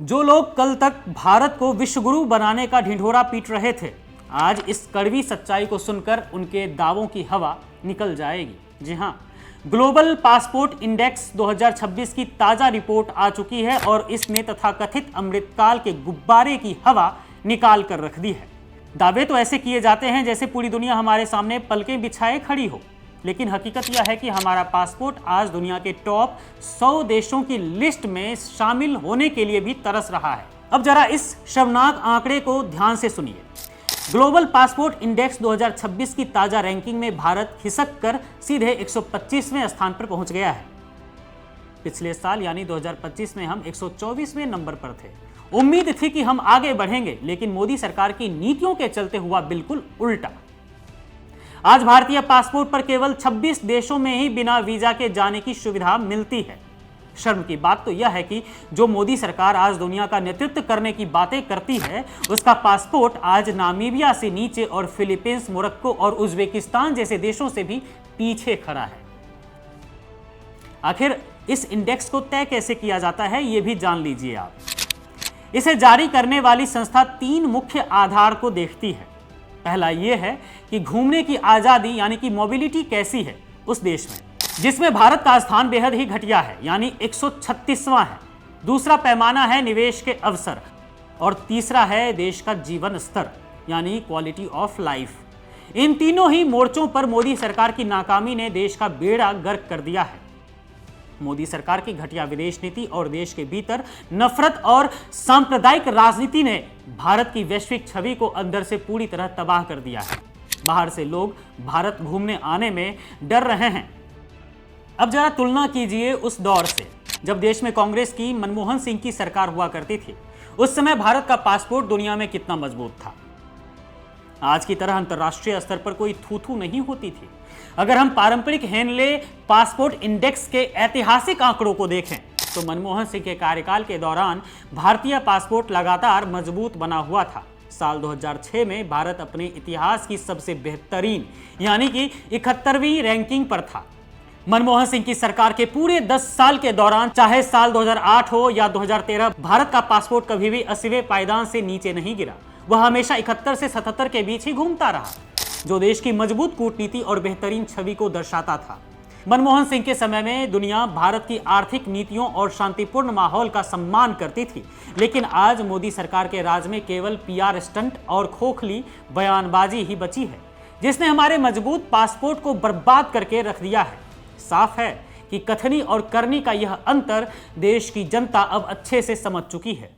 जो लोग कल तक भारत को विश्वगुरु बनाने का ढिंढोरा पीट रहे थे, आज इस कड़वी सच्चाई को सुनकर उनके दावों की हवा निकल जाएगी। जी हां, ग्लोबल पासपोर्ट इंडेक्स 2026 की ताजा रिपोर्ट आ चुकी है और इसने तथाकथित अमृतकाल के गुब्बारे की हवा निकाल कर रख दी है। दावे तो ऐसे किए जाते हैं जैसे पूरी दुनिया हमारे सामने पलकें बिछाए खड़ी हो, लेकिन हकीकत यह है कि हमारा पासपोर्ट आज दुनिया के टॉप 100 देशों की लिस्ट में शामिल होने के लिए भी तरस रहा है। अब जरा इस शर्मनाक आंकड़े को ध्यान से सुनिए। ग्लोबल पासपोर्ट इंडेक्स 2026 की ताजा रैंकिंग में भारत खिसक कर सीधे 125वें स्थान पर पहुंच गया है। पिछले साल यानी 2025 में हम 124वें नंबर पर थे। उम्मीद थी कि हम आगे बढ़ेंगे, लेकिन मोदी सरकार की नीतियों के चलते हुआ बिल्कुल उल्टा। आज भारतीय पासपोर्ट पर केवल 26 देशों में ही बिना वीजा के जाने की सुविधा मिलती है। शर्म की बात तो यह है कि जो मोदी सरकार आज दुनिया का नेतृत्व करने की बातें करती है, उसका पासपोर्ट आज नामीबिया से नीचे और फिलीपींस, मोरक्को और उज्बेकिस्तान जैसे देशों से भी पीछे खड़ा है। आखिर इस इंडेक्स को तय कैसे किया जाता है, यह भी जान लीजिए आप। इसे जारी करने वाली संस्था 3 मुख्य आधार को देखती है। पहला यह है कि घूमने की आजादी यानी कि मोबिलिटी कैसी है उस देश में, जिसमें भारत का स्थान बेहद ही घटिया है यानी 136वां है। दूसरा पैमाना है निवेश के अवसर और तीसरा है देश का जीवन स्तर यानी क्वालिटी ऑफ लाइफ। इन तीनों ही मोर्चों पर मोदी सरकार की नाकामी ने देश का बेड़ा गर्क कर दिया है। मोदी सरकार की घटिया विदेश नीति और देश के भीतर नफरत और सांप्रदायिक राजनीति ने भारत की वैश्विक छवि को अंदर से पूरी तरह तबाह कर दिया है। बाहर से लोग भारत घूमने आने में डर रहे हैं। अब जरा तुलना कीजिए उस दौर से जब देश में कांग्रेस की मनमोहन सिंह की सरकार हुआ करती थी। उस समय भारत का पासपोर्ट दुनिया में कितना मजबूत था। आज की तरह अंतर्राष्ट्रीय स्तर पर कोई थू-थू नहीं होती थी। अगर हम पारंपरिक हेनले पासपोर्ट इंडेक्स के ऐतिहासिक आंकड़ों को देखें तो मनमोहन सिंह के कार्यकाल के दौरान भारतीय पासपोर्ट लगातार मजबूत बना हुआ था। साल 2006 में भारत अपने इतिहास की सबसे बेहतरीन यानी कि 71वीं रैंकिंग पर था। मनमोहन सिंह की सरकार के पूरे 10 साल के दौरान, चाहे साल 2008 हो या 2013, भारत का पासपोर्ट कभी भी 80वें पायदान से नीचे नहीं गिरा। वह हमेशा 71 से 77 के बीच ही घूमता रहा, जो देश की मजबूत कूटनीति और बेहतरीन छवि को दर्शाता था। मनमोहन सिंह के समय में दुनिया भारत की आर्थिक नीतियों और शांतिपूर्ण माहौल का सम्मान करती थी, लेकिन आज मोदी सरकार के राज में केवल पीआर स्टंट और खोखली बयानबाजी ही बची है, जिसने हमारे मजबूत पासपोर्ट को बर्बाद करके रख दिया है। साफ है कि कथनी और करनी का यह अंतर देश की जनता अब अच्छे से समझ चुकी है।